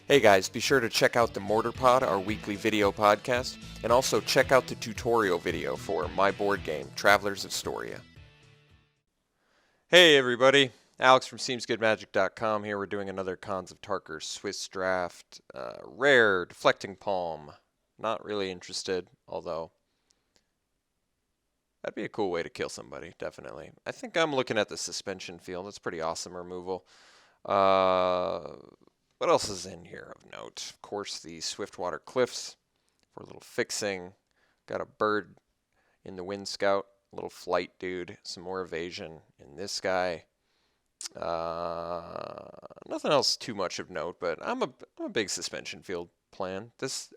Hey guys, be sure to check out the Mortar Pod, our weekly video podcast, and also check out the tutorial video for my board game, Travelers of Storia. Hey everybody, Alex from SeemsGoodMagic.com here. We're doing another Khans of Tarkir Swiss draft. Rare, Deflecting Palm. Not really interested, although that'd be a cool way to kill somebody, definitely. I think I'm looking at the Suspension Field. That's pretty awesome removal. What else is in here of note? Of course, the Swiftwater Cliffs for a little fixing. Got a bird in the Wind Scout, a little flight dude, some more evasion in this guy. Nothing else too much of note, but I'm a big Suspension Field fan. This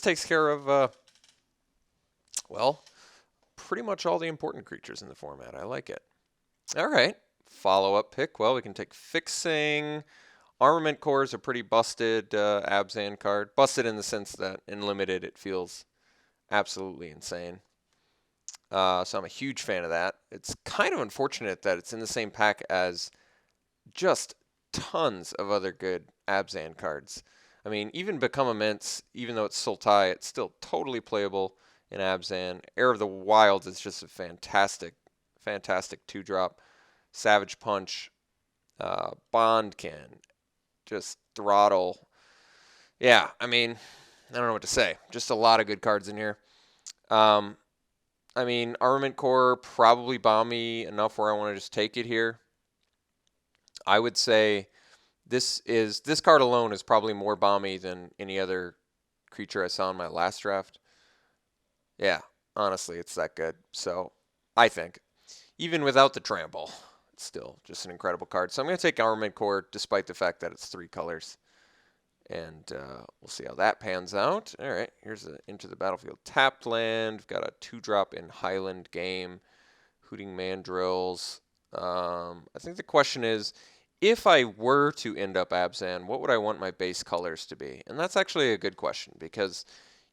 takes care of well, pretty much all the important creatures in the format. I like it. All right, follow-up pick. Well, we can take fixing. Armament Core is a pretty busted Abzan card. Busted in the sense that in limited it feels absolutely insane. So I'm a huge fan of that. It's kind of unfortunate that it's in the same pack as just tons of other good Abzan cards. I mean, even Become Immense, even though it's Sultai, it's still totally playable in Abzan. Heir of the Wilds is just a fantastic 2-drop. Savage Punch, Bond can just throttle. Yeah, I mean, I don't know what to say. Just a lot of good cards in here. I mean, Armament Core probably bomb me enough where I want to just take it here. I would say this card alone is probably more bomby than any other creature I saw in my last draft. Yeah, honestly, it's that good. So I think, even without the trample, it's still just an incredible card. So I'm going to take Armament Core despite the fact that it's 3 colors. And we'll see how that pans out. All right, here's Into the Battlefield tapped land. We've got a 2-drop in Highland Game. Hooting Mandrills. I think the question is, if I were to end up Abzan, what would I want my base colors to be? And that's actually a good question because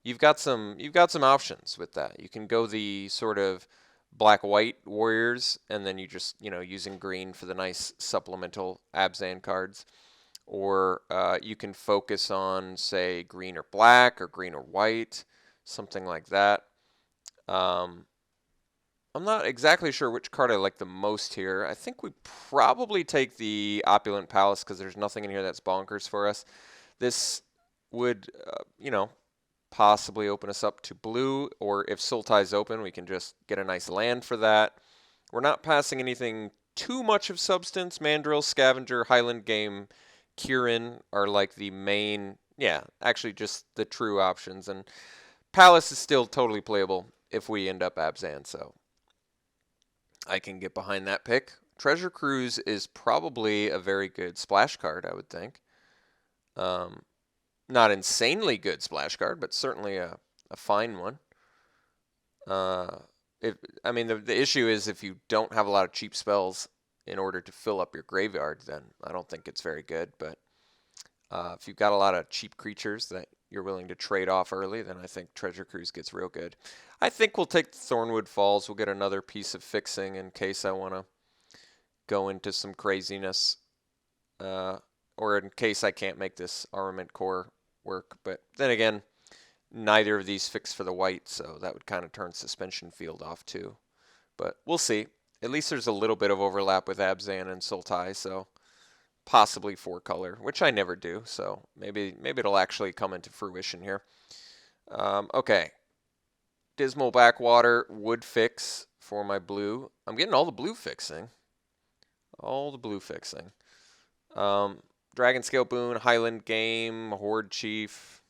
you've got some options with that. You can go the sort of black-white warriors, and then you just, using green for the nice supplemental Abzan cards. Or you can focus on, say, green or black or green or white, something like that. I'm not exactly sure which card I like the most here. I think we probably take the Opulent Palace because there's nothing in here that's bonkers for us. This would, possibly open us up to blue, or if Sultai's open, we can just get a nice land for that. We're not passing anything too much of substance. Mandrill, Scavenger, Highland Game, Kieran are like the main, actually just the true options. And Palace is still totally playable if we end up Abzan, so I can get behind that pick. Treasure Cruise is probably a very good splash card, I would think. Not insanely good splash card, but certainly a fine one. The issue is if you don't have a lot of cheap spells in order to fill up your graveyard, then I don't think it's very good. But if you've got a lot of cheap creatures that you're willing to trade off early, then I think Treasure Cruise gets real good. I think we'll take the Thornwood Falls. We'll get another piece of fixing in case I want to go into some craziness, or in case I can't make this Armament Core work. But then again, neither of these fix for the white, so that would kind of turn Suspension Field off too. But we'll see. At least there's a little bit of overlap with Abzan and Sultai, so possibly 4-color, which I never do, so maybe it'll actually come into fruition here. Okay. Dismal Backwater would fix for my blue. I'm getting all the blue fixing. Dragon Scale Boon, Highland Game, Horde Chief.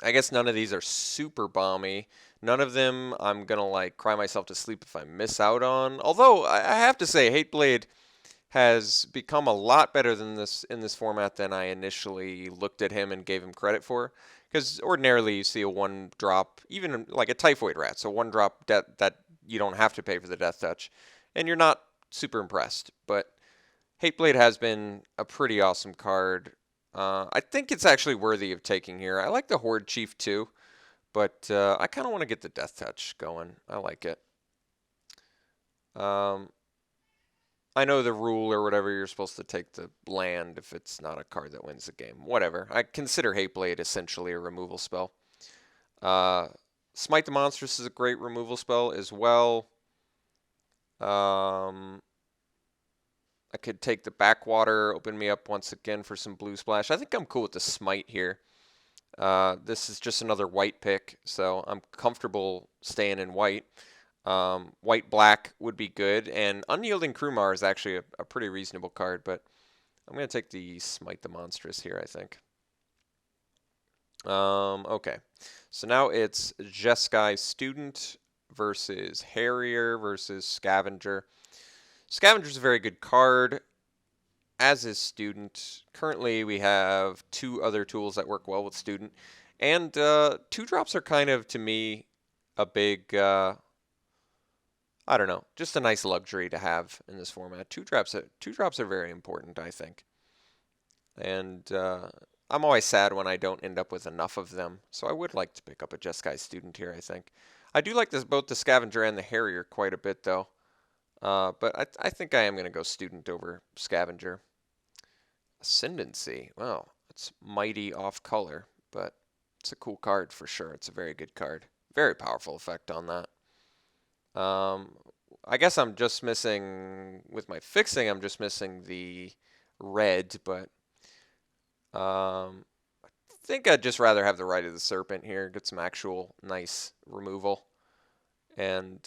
I guess none of these are super bomby. None of them I'm going to cry myself to sleep if I miss out on. Although I have to say Hateblade has become a lot better than this in this format than I initially looked at him and gave him credit for. Because ordinarily you see a 1-drop, even like a Typhoid Rat, so 1-drop that you don't have to pay for the Death Touch, and you're not super impressed. But Hateblade has been a pretty awesome card. I think it's actually worthy of taking here. I like the Horde Chief too, but I kind of want to get the Death Touch going. I like it. I know the rule or whatever, you're supposed to take the land if it's not a card that wins the game. Whatever. I consider Hateblade essentially a removal spell. Uh, Smite the Monstrous is a great removal spell as well. I could take the Backwater, open me up once again for some blue splash. I think I'm cool with the Smite here. This is just another white pick, so I'm comfortable staying in white. White-black would be good, and Unyielding Krumar is actually a pretty reasonable card, but I'm going to take the Smite the Monstrous here, I think. Okay, so now it's Jeskai Student versus Harrier versus Scavenger. Scavenger's a very good card, as is Student. Currently, we have two other tools that work well with Student. And 2-drops are kind of, to me, a big, I don't know, just a nice luxury to have in this format. Two drops are very important, I think. And I'm always sad when I don't end up with enough of them. So I would like to pick up a Jeskai Student here, I think. I do like both the Scavenger and the Harrier quite a bit, though. But I think I am going to go Student over Scavenger. Ascendancy. Wow, that's mighty off color, but it's a cool card for sure. It's a very good card. Very powerful effect on that. I guess I'm just missing, with my fixing, I'm just missing the red, but I think I'd just rather have the Rite of the Serpent here. Get some actual nice removal. And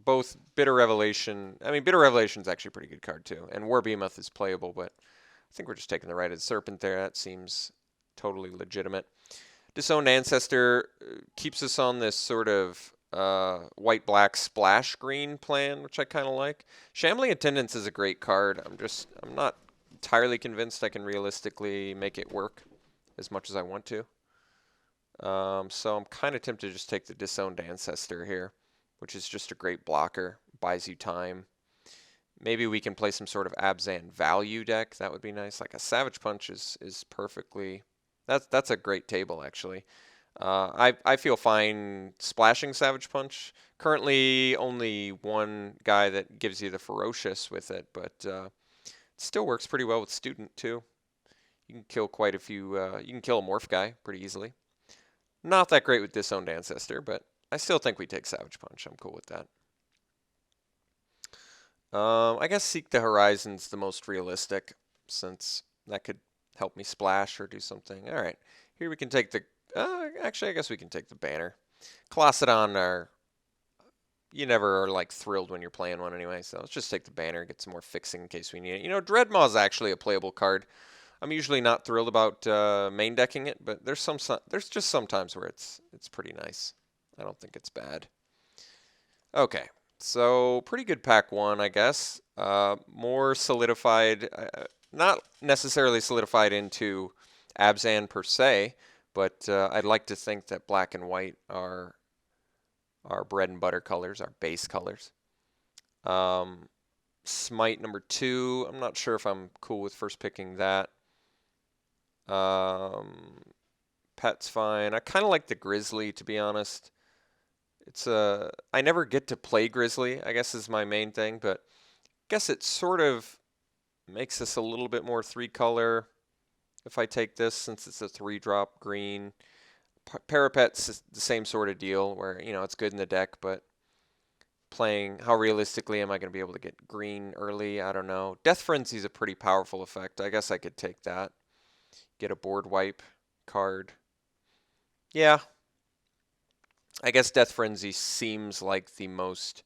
both Bitter Revelation, I mean, Bitter Revelation is actually a pretty good card too. And War Behemoth is playable, but I think we're just taking the Rite of the Serpent there. That seems totally legitimate. Disowned Ancestor keeps us on this sort of white-black splash green plan, which I kind of like. Shambling Attendance is a great card. I'm not entirely convinced I can realistically make it work as much as I want to. So I'm kind of tempted to just take the Disowned Ancestor here, which is just a great blocker, buys you time. Maybe we can play some sort of Abzan value deck. That would be nice. Like a Savage Punch is perfectly... That's a great table, actually. I feel fine splashing Savage Punch. Currently, only one guy that gives you the Ferocious with it, but it still works pretty well with Student, too. You can kill quite a few... you can kill a Morph guy pretty easily. Not that great with Disowned Ancestor, but I still think we take Savage Punch. I'm cool with that. I guess Seek the Horizon's the most realistic, since that could help me splash or do something. All right, here we can take the... actually, I guess we can take the Banner. Colossedon are... You never are, like, thrilled when you're playing one anyway, so let's just take the Banner, get some more fixing in case we need it. You know, Dreadmaw's actually a playable card. I'm usually not thrilled about main decking it, but there's just some times where it's pretty nice. I don't think it's bad. Okay, so pretty good pack one, I guess. More solidified, not necessarily solidified into Abzan per se, but I'd like to think that black and white are our bread and butter colors, our base colors. Smite number 2, I'm not sure if I'm cool with first picking that. Pet's fine. I kind of like the Grizzly, to be honest. I never get to play Grizzly, I guess is my main thing, but I guess it sort of makes this a little bit more 3-color if I take this, since it's a 3-drop green. Parapet's the same sort of deal where, you know, it's good in the deck, but playing, how realistically am I going to be able to get green early? I don't know. Death Frenzy's a pretty powerful effect. I guess I could take that. Get a board wipe card. Yeah. I guess Death Frenzy seems like the most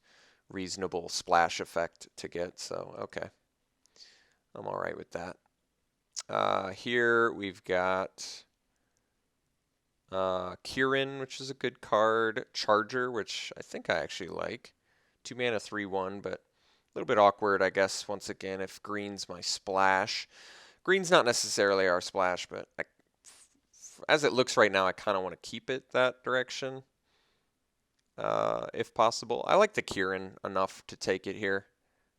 reasonable splash effect to get, so okay. I'm all right with that. Here we've got Kirin, which is a good card. Charger, which I think I actually like. 2 mana, 3/1, but a little bit awkward, I guess, once again, if green's my splash. Green's not necessarily our splash, but as it looks right now, I kind of want to keep it that direction, if possible. I like the Kirin enough to take it here.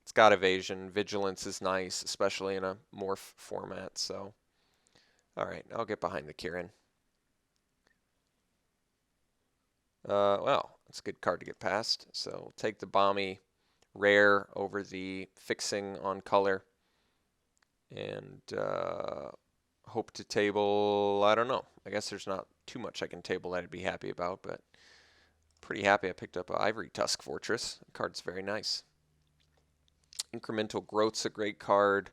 It's got evasion. Vigilance is nice, especially in a morph format, so... Alright, I'll get behind the Kirin. Well, it's a good card to get past, so take the Bomby, rare over the fixing on color. And hope to table, I don't know. I guess there's not too much I can table that I'd be happy about, but pretty happy I picked up an Ivory Tusk Fortress. The card's very nice. Incremental Growth's a great card.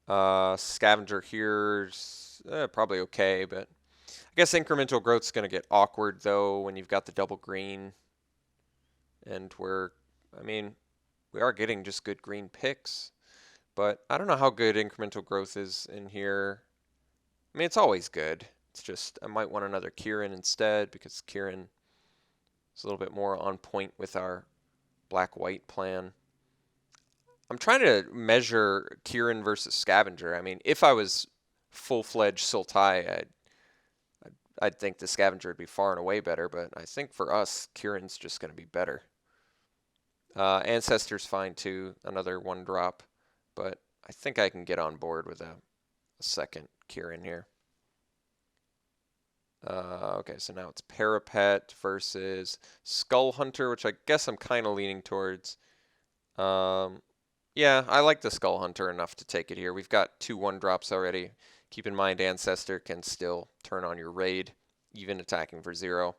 Scavenger here's probably okay, but I guess Incremental Growth's going to get awkward, though, when you've got the double green. And we are getting just good green picks. But I don't know how good Incremental Growth is in here. I mean, it's always good. It's just I might want another Kieran instead because Kieran is a little bit more on point with our black-white plan. I'm trying to measure Kieran versus Scavenger. I mean, if I was full-fledged Sultai, I'd think the Scavenger would be far and away better, but I think for us, Kieran's just going to be better. Ancestor's fine too, another 1-drop, but I think I can get on board with a second Kieran here. Okay, so now it's Parapet versus Skull Hunter, which I guess I'm kind of leaning towards. Yeah, I like the Skull Hunter enough to take it here. We've got 2 1-drops already. Keep in mind, Ancestor can still turn on your raid, even attacking for 0.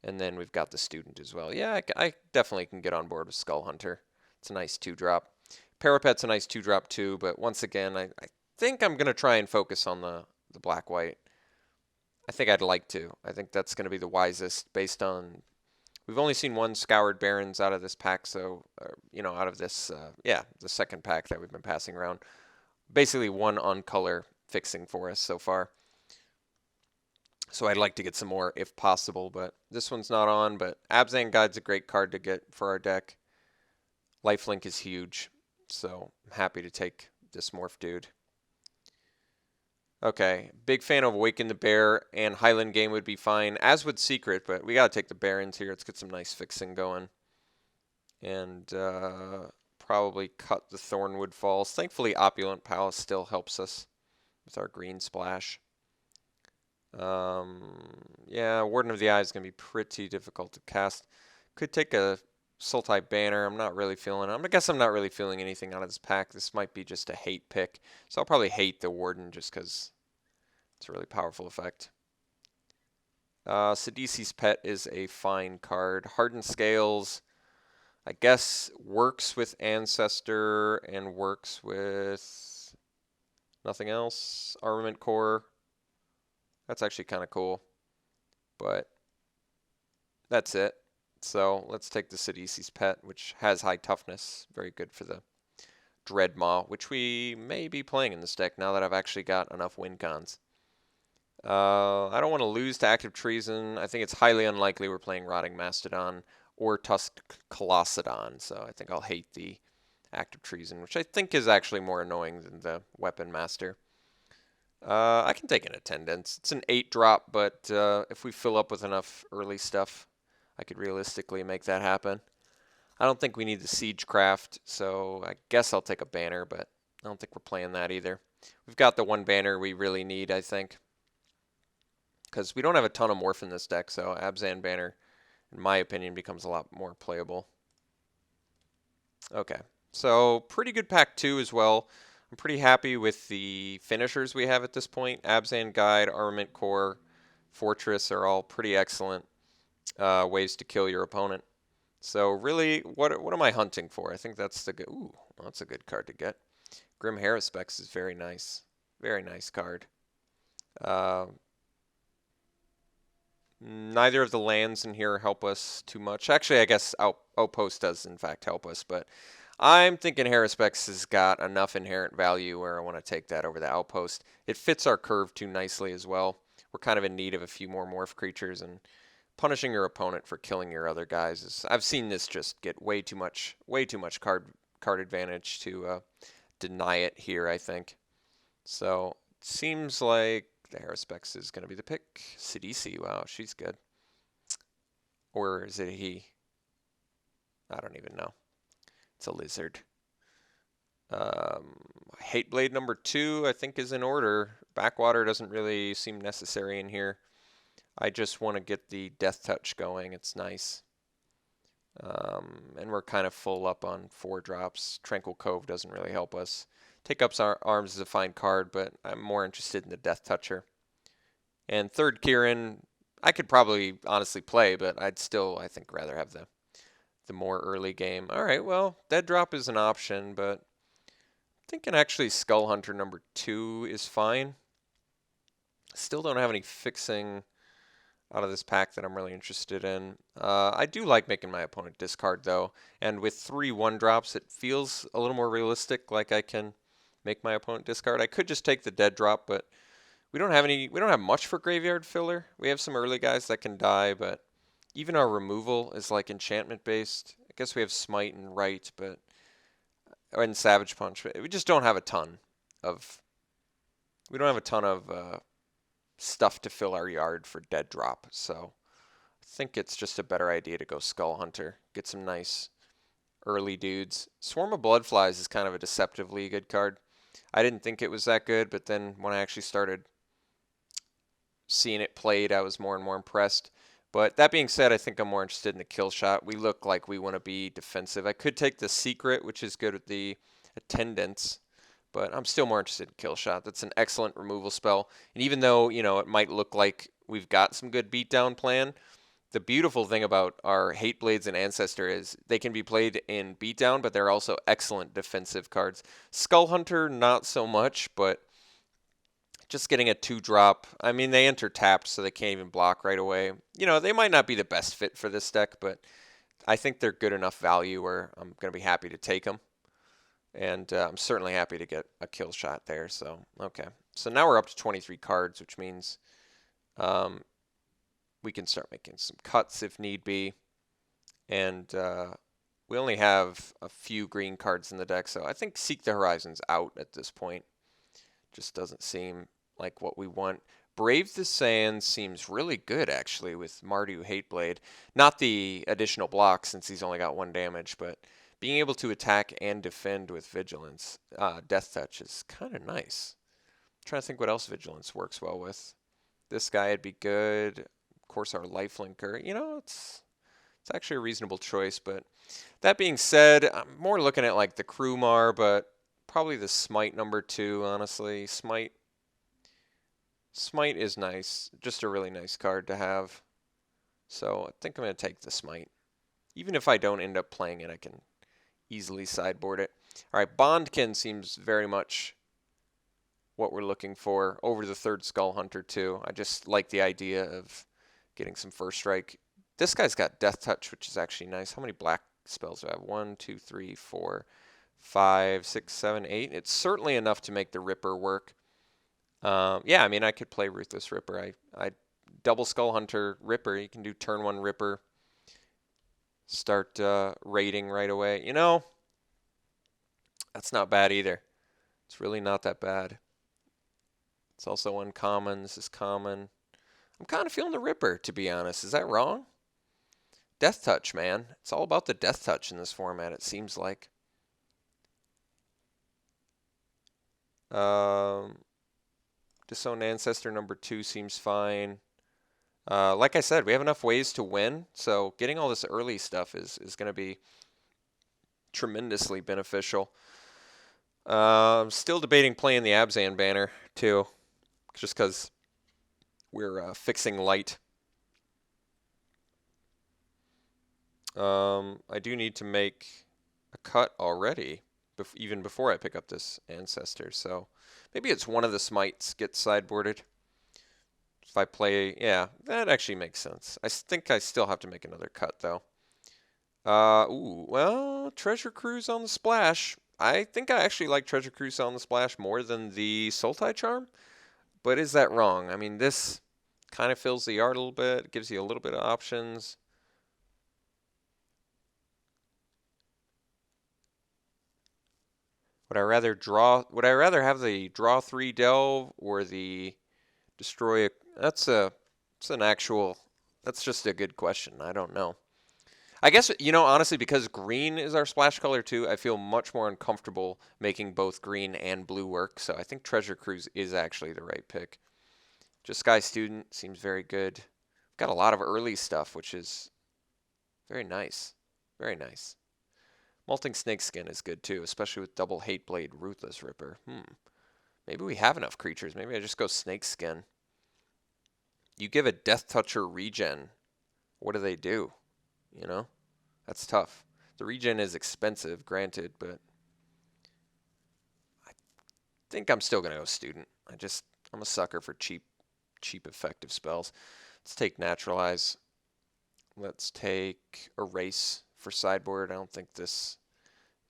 And then we've got the Student as well. Yeah, I definitely can get on board with Skull Hunter. It's a nice 2-drop. Parapet's a nice 2-drop too, but once again, I think I'm going to try and focus on the black-white. I think I'd like to. I think that's going to be the wisest based on... We've only seen 1 Scoured Barons out of this pack, so, out of this, the second pack that we've been passing around. Basically 1 on color fixing for us so far. So I'd like to get some more if possible, but this one's not on. But Abzan Guide's a great card to get for our deck. Lifelink is huge, so I'm happy to take this Morph Dude. Okay, big fan of Awaken the Bear, and Highland Game would be fine, as would Secret, but we got to take the Barons here. Let's get some nice fixing going. And probably cut the Thornwood Falls. Thankfully, Opulent Palace still helps us with our green splash. Yeah, Warden of the Eye is going to be pretty difficult to cast. Could take a Sultai Banner. I'm not really feeling it. I guess I'm not really feeling anything out of this pack. This might be just a hate pick. So I'll probably hate the Warden just because it's a really powerful effect. Sidisi's Pet is a fine card. Hardened Scales, I guess, works with Ancestor and works with nothing else. Armament Core. That's actually kind of cool. But that's it. So let's take the Sidisi's Pet, which has high toughness. Very good for the Dreadmaw, which we may be playing in this deck now that I've actually got enough win cons. I don't want to lose to Active Treason. I think it's highly unlikely we're playing Rotting Mastodon or Tusked Colossadon. So I think I'll hate the Active Treason, which I think is actually more annoying than the Weapon Master. I can take an Attendance. It's an 8-drop, but if we fill up with enough early stuff, I could realistically make that happen. I don't think we need the Siegecraft, so I guess I'll take a banner, but I don't think we're playing that either. We've got the 1 banner we really need, I think, because we don't have a ton of Morph in this deck, so Abzan Banner, in my opinion, becomes a lot more playable. Okay, so pretty good pack 2 as well. I'm pretty happy with the finishers we have at this point. Abzan Guide, Armament Core, Fortress are all pretty excellent ways to kill your opponent. So really, what am I hunting for? I think that's the good. Ooh, that's a good card to get. Grim Haruspex is very nice. Very nice card. Neither of the lands in here help us too much. Actually, I guess Outpost does in fact help us, but I'm thinking Haruspex has got enough inherent value where I want to take that over the Outpost. It fits our curve too nicely as well. We're kind of in need of a few more Morph creatures, and punishing your opponent for killing your other guys is... I've seen this just get way too much card advantage to deny it here, I think. So it seems like the Haruspex is going to be the pick. Sidisi, wow, she's good. Or is it he? I don't even know. It's a lizard. Hateblade number 2, I think, is in order. Backwater doesn't really seem necessary in here. I just want to get the Death Touch going. It's nice. And we're kind of full up on 4 drops. Tranquil Cove doesn't really help us. Take Up's Arms is a fine card, but I'm more interested in the Death Toucher. And third Kieran, I could probably honestly play, but I'd still, I think, rather have the more early game. All right, well, Dead Drop is an option, but I'm thinking actually Skull Hunter number 2 is fine. Still don't have any fixing out of this pack that I'm really interested in. I do like making my opponent discard though, and with 3 1-drops, it feels a little more realistic, like I can make my opponent discard. I could just take the dead drop, but we don't have much for graveyard filler. We have some early guys that can die, but even our removal is like enchantment based. I guess we have Smite and Right, but and Savage Punch, but we just don't have a ton of stuff to fill our yard for dead drop. So I think it's just a better idea to go Skull Hunter, get some nice early dudes. Swarm of Bloodflies is kind of a deceptively good card. I didn't think it was that good, but then when I actually started seeing it played, I was more and more impressed. But that being said, I think I'm more interested in the kill shot. We look like we want to be defensive. I could take the Secret, which is good with the Attendants, but I'm still more interested in kill shot. That's an excellent removal spell. And even though, it might look like we've got some good beatdown plan, the beautiful thing about our Hate Blades and Ancestor is they can be played in beatdown, but they're also excellent defensive cards. Skull Hunter, not so much, but just getting a 2-drop. I mean, they enter tapped, so they can't even block right away. They might not be the best fit for this deck, but I think they're good enough value where I'm going to be happy to take them. And I'm certainly happy to get a kill shot there. So, okay. So now we're up to 23 cards, which means we can start making some cuts if need be. And we only have a few green cards in the deck, so I think Seek the Horizon's out at this point. Just doesn't seem like what we want. Brave the Sands seems really good, actually, with Mardu Hateblade. Not the additional block, since he's only got 1 damage, but being able to attack and defend with Vigilance, Death Touch, is kind of nice. I'm trying to think what else Vigilance works well with. This guy would be good. Of course, our Lifelinker. It's actually a reasonable choice, but that being said, I'm more looking at like the Krumar, but probably the Smite number 2, honestly. Smite is nice. Just a really nice card to have. So I think I'm going to take the Smite. Even if I don't end up playing it, I can easily sideboard it. All right, Bondkin seems very much what we're looking for over the 3rd Skull Hunter too. I just like the idea of getting some first strike. This guy's got Death Touch, which is actually nice. How many black spells do I have? 1, 2, 3, 4, 5, 6, 7, 8. It's certainly enough to make the Ripper work. Yeah, I mean, I could play Ruthless Ripper. I double Skull Hunter Ripper. You can do turn 1 Ripper. Start raiding right away. That's not bad either. It's really not that bad. It's also uncommon. This is common. I'm kind of feeling the Ripper, to be honest. Is that wrong? Death Touch, man. It's all about the Death Touch in this format, it seems like. Disowned Ancestor number 2 seems fine. Like I said, we have enough ways to win, so getting all this early stuff is going to be tremendously beneficial. I'm still debating playing the Abzan banner, too, just because we're fixing light. I do need to make a cut already, even before I pick up this Ancestor, so maybe it's one of the Smites gets sideboarded. If I play, yeah, that actually makes sense. I think I still have to make another cut, though. Well, Treasure Cruise on the Splash. I think I actually like Treasure Cruise on the Splash more than the Sultai Charm, but is that wrong? I mean, this kind of fills the yard a little bit, gives you a little bit of options. Would I rather have the draw 3 delve or the destroy a, that's just a good question. I don't know. I guess, honestly, because green is our splash color too, I feel much more uncomfortable making both green and blue work. So I think Treasure Cruise is actually the right pick. Just Sky Student seems very good. Got a lot of early stuff, which is very nice. Very nice. Molting Snakeskin is good too, especially with double Hate Blade, Ruthless Ripper. Maybe we have enough creatures. Maybe I just go Snakeskin. You give a Death Toucher regen. What do they do? You know? That's tough. The regen is expensive, granted, but I think I'm still going to go Student. I'm a sucker for cheap effective spells. Let's take Naturalize. Let's take Erase for sideboard. I don't think this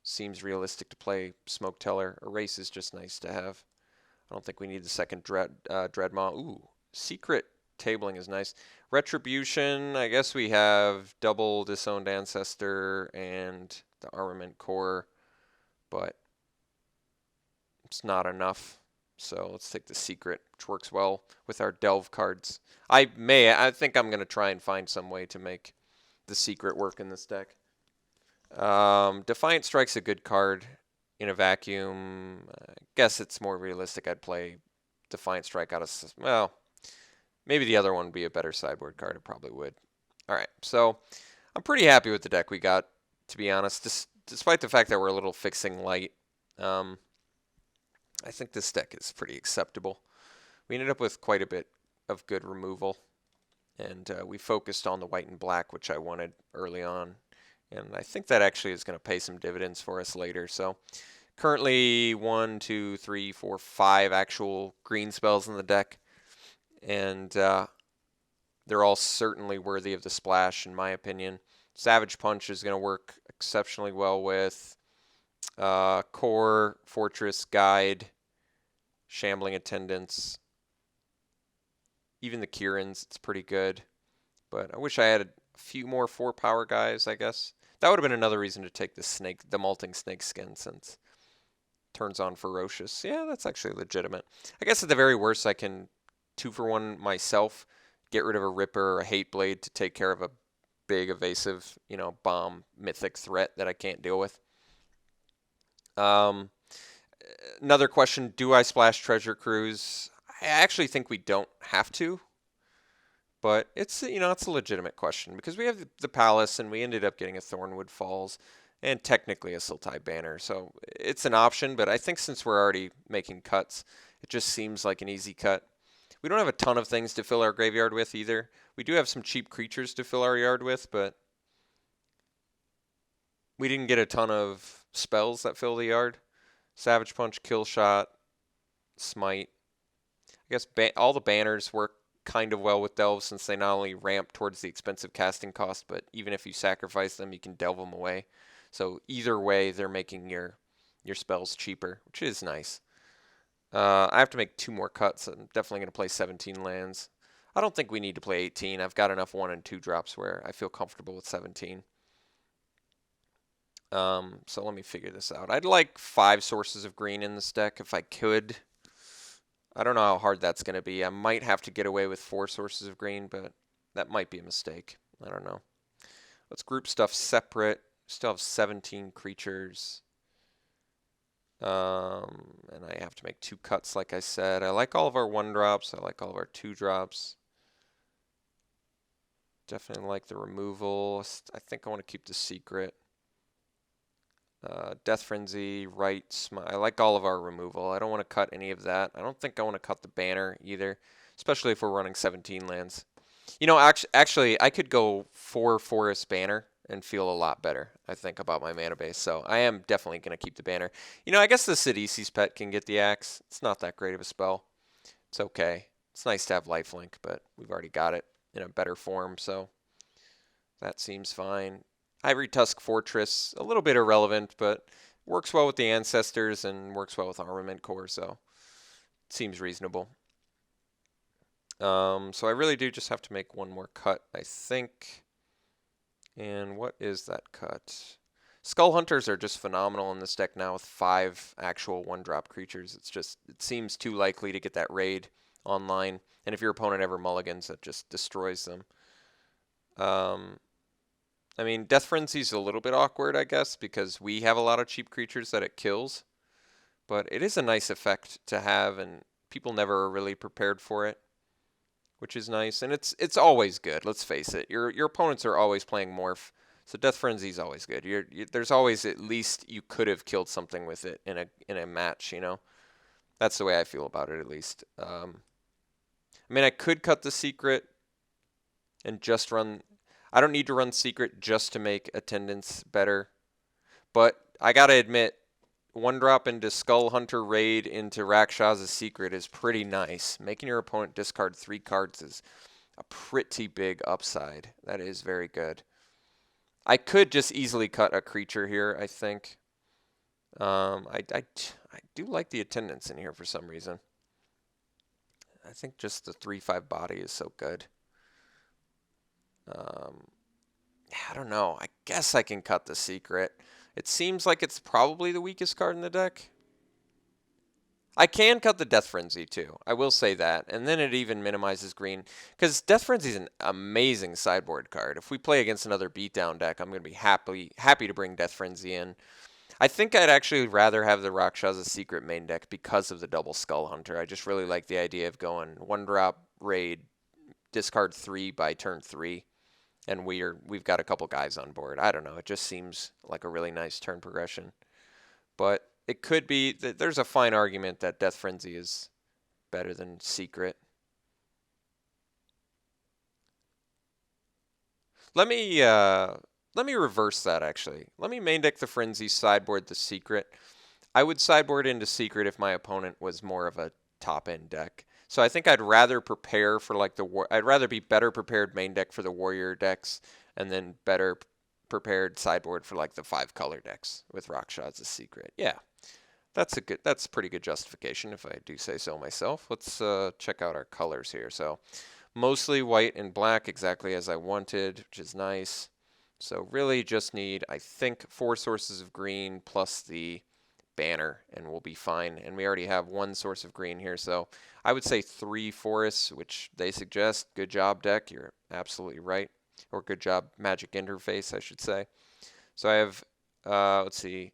seems realistic to play Smoke Teller. Erase is just nice to have. I don't think we need the second Dreadmaw. Ooh, Secret Tabling is nice. Retribution, I guess we have double Disowned Ancestor and the Armament Core, but it's not enough. So let's take the Secret, which works well with our Delve cards. I think I'm going to try and find some way to make the Secret work in this deck. Defiant Strike's a good card in a vacuum. I guess it's more realistic I'd play Defiant Strike out of, well, maybe the other one would be a better sideboard card. It probably would. All right, so I'm pretty happy with the deck we got, to be honest, despite the fact that we're a little fixing light. I think this deck is pretty acceptable. We ended up with quite a bit of good removal, and we focused on the white and black, which I wanted early on, and I think that actually is going to pay some dividends for us later. So currently 1, 2, 3, 4, 5 actual green spells in the deck, and they're all certainly worthy of the splash, in my opinion. Savage Punch is going to work exceptionally well with Core, Fortress, Guide, Shambling Attendants, even the Kirin's, it's pretty good. But I wish I had a few more 4-power guys, I guess. That would have been another reason to take the Molting Snakeskin, since it turns on Ferocious. Yeah, that's actually legitimate. I guess at the very worst, I can 2-for-1 myself, get rid of a Ripper or a Hate Blade to take care of a big evasive, bomb mythic threat that I can't deal with. Another question, do I splash Treasure Cruise? I actually think we don't have to, but it's a legitimate question because we have the Palace and we ended up getting a Thornwood Falls and technically a Sultai Banner, so it's an option, but I think since we're already making cuts, it just seems like an easy cut. We don't have a ton of things to fill our graveyard with either. We do have some cheap creatures to fill our yard with, but we didn't get a ton of spells that fill the yard. Savage Punch, Kill Shot, Smite. I guess all the banners work kind of well with Delve since they not only ramp towards the expensive casting cost, but even if you sacrifice them, you can delve them away. So either way, they're making your spells cheaper, which is nice. I have to make 2 more cuts. I'm definitely going to play 17 lands. I don't think we need to play 18. I've got enough 1 and 2 drops where I feel comfortable with 17. So let me figure this out. I'd like 5 sources of green in this deck if I could. I don't know how hard that's going to be. I might have to get away with 4 sources of green, but that might be a mistake. I don't know. Let's group stuff separate. Still have 17 creatures. And I have to make 2 cuts, like I said. I like all of our 1-drops. I like all of our 2-drops. Definitely like the removal. I think I want to keep the Secret. Death Frenzy, I like all of our removal. I don't want to cut any of that. I don't think I want to cut the banner either, especially if we're running 17 lands. Actually, I could go 4 Forest Banner and feel a lot better, I think, about my mana base. So I am definitely going to keep the banner. I guess the Sidisi's Pet can get the axe. It's not that great of a spell. It's okay. It's nice to have lifelink, but we've already got it in a better form, so that seems fine. Ivory Tusk Fortress, a little bit irrelevant, but works well with the Ancestors and works well with Armament Core, so it seems reasonable. So I really do just have to make 1 more cut, I think. And what is that cut? Skull Hunters are just phenomenal in this deck now with 5 actual 1-drop creatures. It seems too likely to get that raid online, and if your opponent ever mulligans, it just destroys them. I mean, Death Frenzy's a little bit awkward, I guess, because we have a lot of cheap creatures that it kills. But it is a nice effect to have, and people never are really prepared for it, which is nice. And it's always good, let's face it. Your opponents are always playing Morph, So Death Frenzy is always good. There's always at least you could have killed something with it in a match, you know? That's the way I feel about it, at least. I mean, I could cut the secret and just run. I don't need to run secret just to make attendance better. But I gotta admit, one drop into Skull Hunter Raid into Rakshas's Secret is pretty nice. Making your opponent discard 3 cards is a pretty big upside. That is very good. I could just easily cut a creature here, I think. I do like the attendance in here for some reason. I think just the 3/5 body is so good. I don't know. I guess I can cut the secret. It seems like it's probably the weakest card in the deck. I can cut the Death Frenzy too. I will say that. And then it even minimizes green. Because Death Frenzy is an amazing sideboard card. If we play against another beatdown deck, I'm going to be happy to bring Death Frenzy in. I think I'd actually rather have the Rakshasa Secret main deck because of the double Skull Hunter. I just really like the idea of going 1-drop raid, discard 3 by turn 3, and we've got a couple guys on board. I don't know. It just seems like a really nice turn progression. But it could be that there's a fine argument that Death Frenzy is better than Secret. Let me reverse that, actually. Let me main deck the Frenzy, sideboard the Secret. I would sideboard into Secret if my opponent was more of a top-end deck. So I think I'd rather prepare for like I'd rather be better prepared main deck for the Warrior decks and then better prepared sideboard for like the 5-color decks with Rakshas's Secret. Yeah, that's a pretty good justification if I do say so myself. Let's check out our colors here. So mostly white and black, exactly as I wanted, which is nice. So really just need, I think, 4 sources of green plus the banner, and we'll be fine. And we already have 1 source of green here, so I would say 3 forests, which they suggest. Good job, deck. You're absolutely right. Or good job, Magic Interface, I should say. So I have, let's see,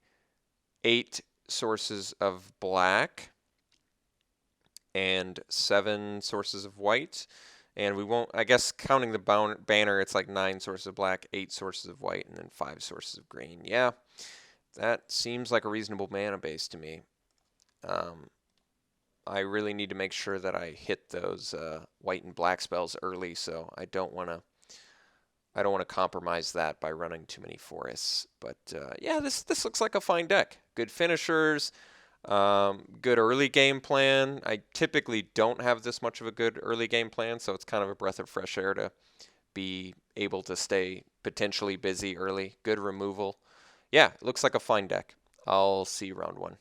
8 sources of black and 7 sources of white. And we won't, I guess, counting the banner, it's like 9 sources of black, 8 sources of white, and then 5 sources of green. Yeah, that seems like a reasonable mana base to me. I really need to make sure that I hit those white and black spells early, so I don't want to compromise that by running too many forests. But yeah, this looks like a fine deck. Good finishers. Good early game plan. I typically don't have this much of a good early game plan, so it's kind of a breath of fresh air to be able to stay potentially busy early. Good removal. Yeah, it looks like a fine deck. I'll see you round 1.